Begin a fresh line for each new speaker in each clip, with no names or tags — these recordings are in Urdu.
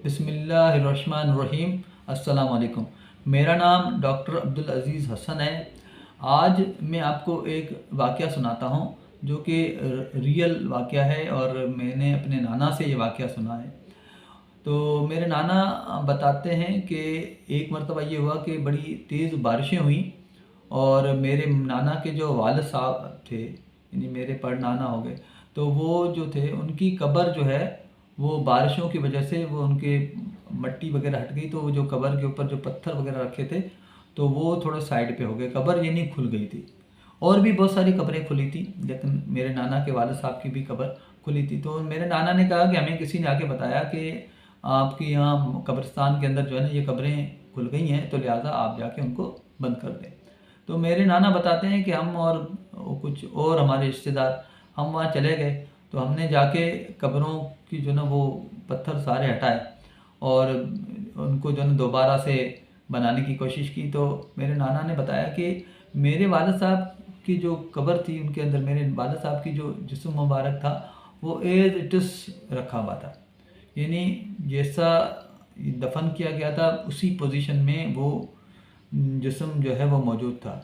بسم اللہ الرحمن الرحیم۔ السلام علیکم۔ میرا نام ڈاکٹر عبدالعزیز حسن ہے۔ آج میں آپ کو ایک واقعہ سناتا ہوں جو کہ ریئل واقعہ ہے، اور میں نے اپنے نانا سے یہ واقعہ سنا ہے۔ تو میرے نانا بتاتے ہیں کہ ایک مرتبہ یہ ہوا کہ بڑی تیز بارشیں ہوئیں، اور میرے نانا کے جو والد صاحب تھے، یعنی میرے پڑ نانا ہو گئے، تو وہ جو تھے ان کی قبر جو ہے وہ بارشوں کی وجہ سے وہ ان کے مٹی وغیرہ ہٹ گئی، تو وہ جو قبر کے اوپر جو پتھر وغیرہ رکھے تھے تو وہ تھوڑا سائڈ پہ ہو گئے، قبر یہ نہیں کھل گئی تھی۔ اور بھی بہت ساری قبریں کھلی تھیں، لیکن میرے نانا کے والد صاحب کی بھی قبر کھلی تھی۔ تو میرے نانا نے کہا کہ ہمیں کسی نے آ کے بتایا کہ آپ کی یہاں قبرستان کے اندر جو ہے نا یہ قبریں کھل گئی ہیں، تو لہٰذا آپ جا کے ان کو بند کر دیں۔ تو میرے نانا بتاتے ہیں کہ ہم اور کچھ اور ہمارے رشتہ دار ہم وہاں چلے گئے، تو ہم نے جا کے قبروں کی جو نا وہ پتھر سارے ہٹائے اور ان کو جو ہے نا دوبارہ سے بنانے کی کوشش کی۔ تو میرے نانا نے بتایا کہ میرے والد صاحب کی جو قبر تھی ان کے اندر میرے والد صاحب کی جو جسم مبارک تھا وہ ایز اٹ از رکھا ہوا تھا، یعنی جیسا دفن کیا گیا تھا اسی پوزیشن میں وہ جسم جو ہے وہ موجود تھا۔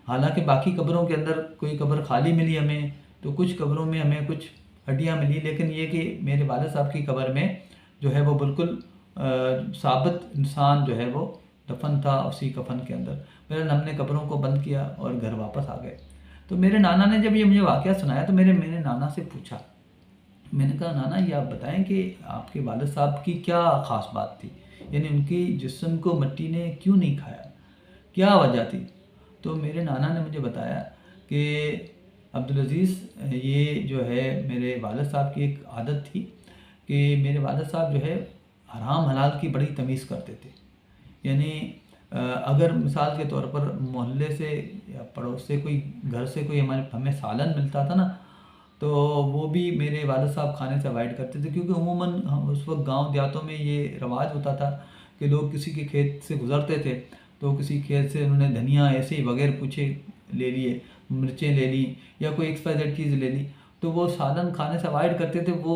حالانکہ باقی قبروں کے اندر کوئی قبر خالی ملی ہمیں، تو کچھ قبروں میں ہمیں کچھ ہڈیاں ملی، لیکن یہ کہ میرے والد صاحب کی قبر میں جو ہے وہ بالکل ثابت انسان جو ہے وہ دفن تھا اسی کفن کے اندر۔ پھر ہم نے قبروں کو بند کیا اور گھر واپس آ گئے۔ تو میرے نانا نے جب یہ مجھے واقعہ سنایا تو میں نے نانا سے پوچھا، میں نے کہا نانا یہ آپ بتائیں کہ آپ کے والد صاحب کی کیا خاص بات تھی، یعنی ان کی جسم کو مٹی نے کیوں نہیں کھایا، کیا وجہ تھی؟ تو میرے نانا نے مجھے بتایا کہ عبدالعزیز یہ جو ہے میرے والد صاحب کی ایک عادت تھی کہ میرے والد صاحب جو ہے حرام حلال کی بڑی تمیز کرتے تھے۔ یعنی اگر مثال کے طور پر محلے سے یا پڑوس سے کوئی گھر سے کوئی ہمیں سالن ملتا تھا نا، تو وہ بھی میرے والد صاحب کھانے سے اوائڈ کرتے تھے، کیونکہ عموماً اس وقت گاؤں دیہاتوں میں یہ رواج ہوتا تھا کہ لوگ کسی کے کھیت سے گزرتے تھے تو کسی کھیت سے انہوں نے دھنیا ایسے ہی بغیر پوچھے لے لیے، مرچیں لے لی یا کوئی XYZ چیز لے لی، تو وہ سالن کھانے سے اوائڈ کرتے تھے۔ وہ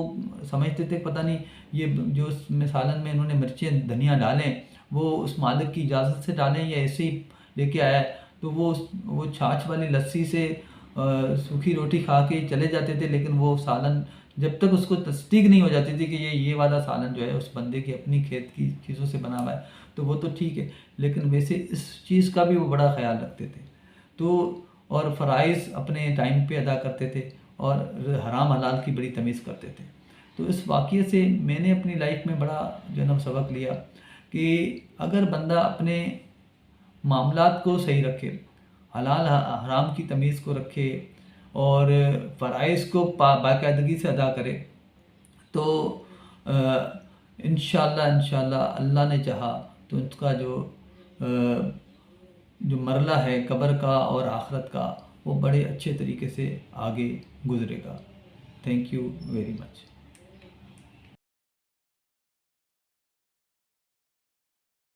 سمجھتے تھے پتہ نہیں یہ جو اس میں سالن میں انہوں نے مرچیں دھنیا ڈالیں وہ اس مالک کی اجازت سے ڈالیں یا ایسے ہی لے کے آیا ہے۔ تو وہ چھاچھ والی لسی سے سوکھی روٹی کھا کے چلے جاتے تھے، لیکن وہ سالن جب تک اس کو تصدیق نہیں ہو جاتی تھی کہ یہ والا سالن جو ہے اس بندے کی اپنی کھیت کی چیزوں سے بنا ہوا ہے تو وہ تو ٹھیک ہے، لیکن ویسے اس چیز کا بھی وہ بڑا خیال رکھتے تھے۔ تو اور فرائض اپنے ٹائم پہ ادا کرتے تھے اور حرام حلال کی بڑی تمیز کرتے تھے۔ تو اس واقعے سے میں نے اپنی لائف میں بڑا جو ہے نا سبق لیا کہ اگر بندہ اپنے معاملات کو صحیح رکھے، حلال حرام کی تمیز کو رکھے اور فرائض کو باقاعدگی سے ادا کرے، تو انشاءاللہ اللہ نے چاہا تو اس کا جو مرحلہ ہے قبر کا اور آخرت کا وہ بڑے اچھے طریقے سے آگے گزرے گا۔ Thank you very much.